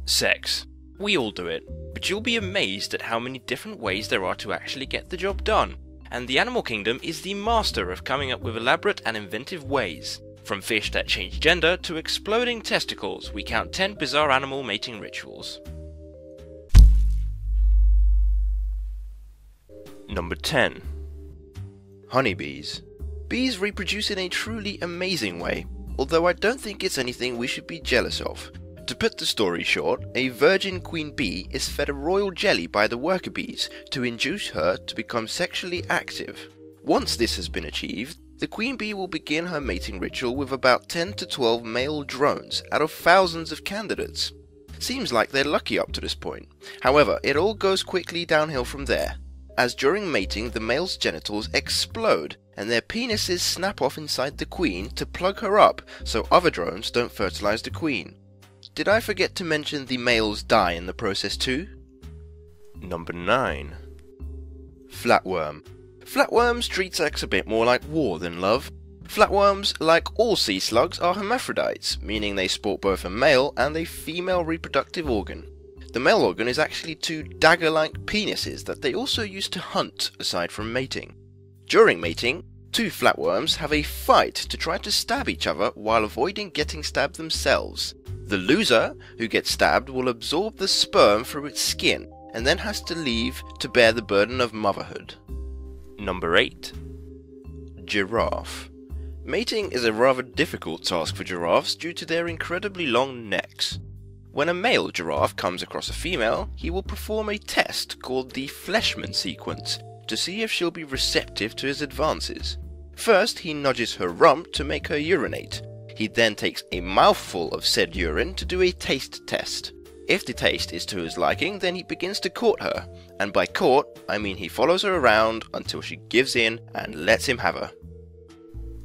Sex. We all do it, but you'll be amazed at how many different ways there are to actually get the job done. And the animal kingdom is the master of coming up with elaborate and inventive ways. From fish that change gender to exploding testicles, we count 10 bizarre animal mating rituals. Number 10. Honeybees. Bees reproduce in a truly amazing way, although I don't think it's anything we should be jealous of. To put the story short, a virgin queen bee is fed a royal jelly by the worker bees to induce her to become sexually active. Once this has been achieved, the queen bee will begin her mating ritual with about 10 to 12 male drones out of thousands of candidates. Seems like they're lucky up to this point. However, it all goes quickly downhill from there, as during mating the male's genitals explode and their penises snap off inside the queen to plug her up so other drones don't fertilize the queen. Did I forget to mention the males die in the process too? Number 9. Flatworm. Flatworms treat sex a bit more like war than love. Flatworms, like all sea slugs, are hermaphrodites, meaning they sport both a male and a female reproductive organ. The male organ is actually two dagger-like penises that they also use to hunt, aside from mating. During mating, two flatworms have a fight to try to stab each other while avoiding getting stabbed themselves. The loser, who gets stabbed, will absorb the sperm through its skin and then has to leave to bear the burden of motherhood. Number 8. Giraffe. Mating is a rather difficult task for giraffes due to their incredibly long necks. When a male giraffe comes across a female, he will perform a test called the Fleshman sequence to see if she'll be receptive to his advances. First, he nudges her rump to make her urinate. He then takes a mouthful of said urine to do a taste test. If the taste is to his liking, then he begins to court her, and by court, I mean he follows her around until she gives in and lets him have her.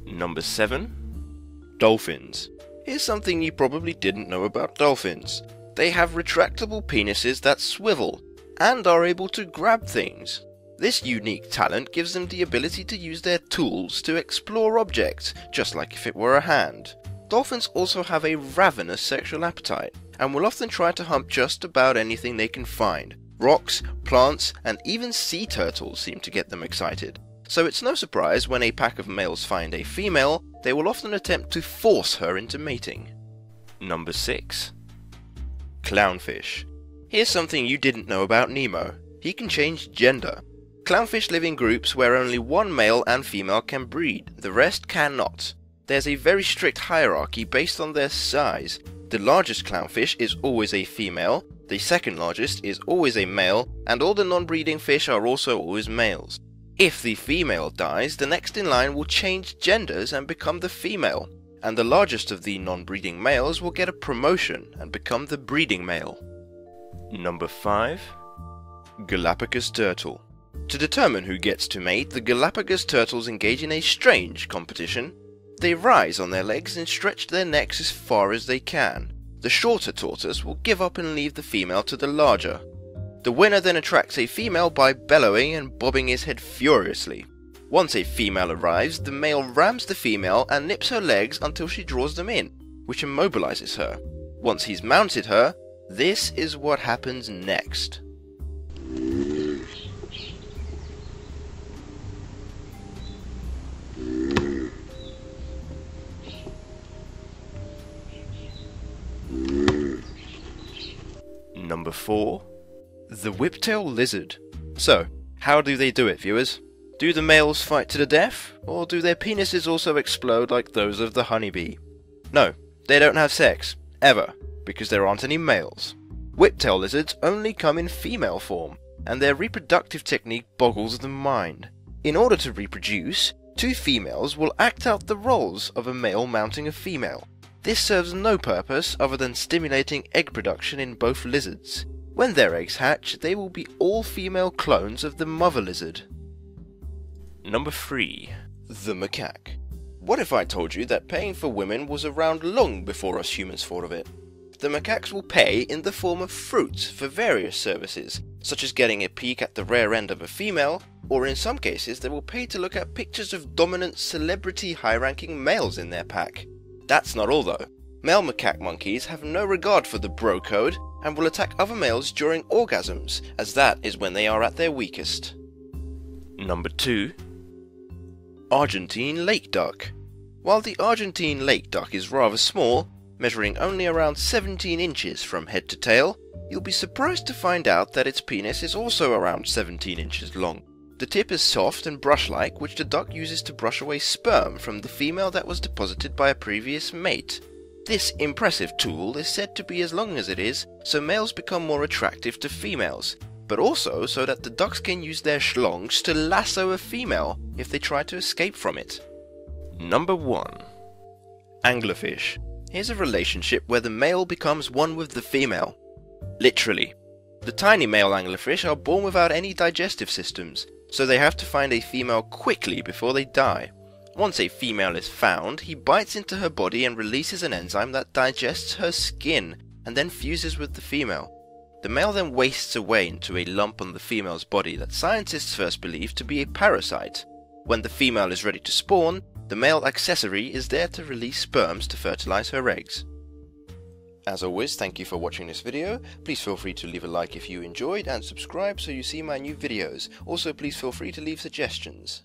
Number 7. Dolphins. Here's something you probably didn't know about dolphins. They have retractable penises that swivel, and are able to grab things. This unique talent gives them the ability to use their tools to explore objects, just like if it were a hand. Dolphins also have a ravenous sexual appetite, and will often try to hump just about anything they can find. Rocks, plants, and even sea turtles seem to get them excited. So it's no surprise when a pack of males find a female, they will often attempt to force her into mating. Number 6. Clownfish. Here's something you didn't know about Nemo. He can change gender. Clownfish live in groups where only one male and female can breed, the rest cannot. There's a very strict hierarchy based on their size. The largest clownfish is always a female, the second largest is always a male, and all the non-breeding fish are also always males. If the female dies, the next in line will change genders and become the female, and the largest of the non-breeding males will get a promotion and become the breeding male. Number 5. Galapagos Turtle. To determine who gets to mate, the Galapagos turtles engage in a strange competition. They rise on their legs and stretch their necks as far as they can. The shorter tortoise will give up and leave the female to the larger. The winner then attracts a female by bellowing and bobbing his head furiously. Once a female arrives, the male rams the female and nips her legs until she draws them in, which immobilizes her. Once he's mounted her, this is what happens next. Number 4. The Whiptail Lizard. So, how do they do it, viewers? Do the males fight to the death, or do their penises also explode like those of the honeybee? No, they don't have sex, ever, because there aren't any males. Whiptail lizards only come in female form, and their reproductive technique boggles the mind. In order to reproduce, two females will act out the roles of a male mounting a female. This serves no purpose other than stimulating egg production in both lizards. When their eggs hatch, they will be all female clones of the mother lizard. Number 3. The macaque. What if I told you that paying for women was around long before us humans thought of it? The macaques will pay in the form of fruits for various services, such as getting a peek at the rear end of a female, or in some cases they will pay to look at pictures of dominant celebrity high-ranking males in their pack. That's not all though. Male macaque monkeys have no regard for the bro code and will attack other males during orgasms, as that is when they are at their weakest. Number 2. Argentine lake duck. While the Argentine lake duck is rather small, measuring only around 17 inches from head to tail, you'll be surprised to find out that its penis is also around 17 inches long. The tip is soft and brush-like, which the duck uses to brush away sperm from the female that was deposited by a previous mate. This impressive tool is said to be as long as it is, so males become more attractive to females, but also so that the ducks can use their schlongs to lasso a female if they try to escape from it. Number 1. Anglerfish. Here's a relationship where the male becomes one with the female. Literally. The tiny male anglerfish are born without any digestive systems, so they have to find a female quickly before they die. Once a female is found, he bites into her body and releases an enzyme that digests her skin and then fuses with the female. The male then wastes away into a lump on the female's body that scientists first believed to be a parasite. When the female is ready to spawn, the male accessory is there to release sperms to fertilize her eggs. As always, thank you for watching this video. Please feel free to leave a like if you enjoyed and subscribe so you see my new videos. Also, please feel free to leave suggestions.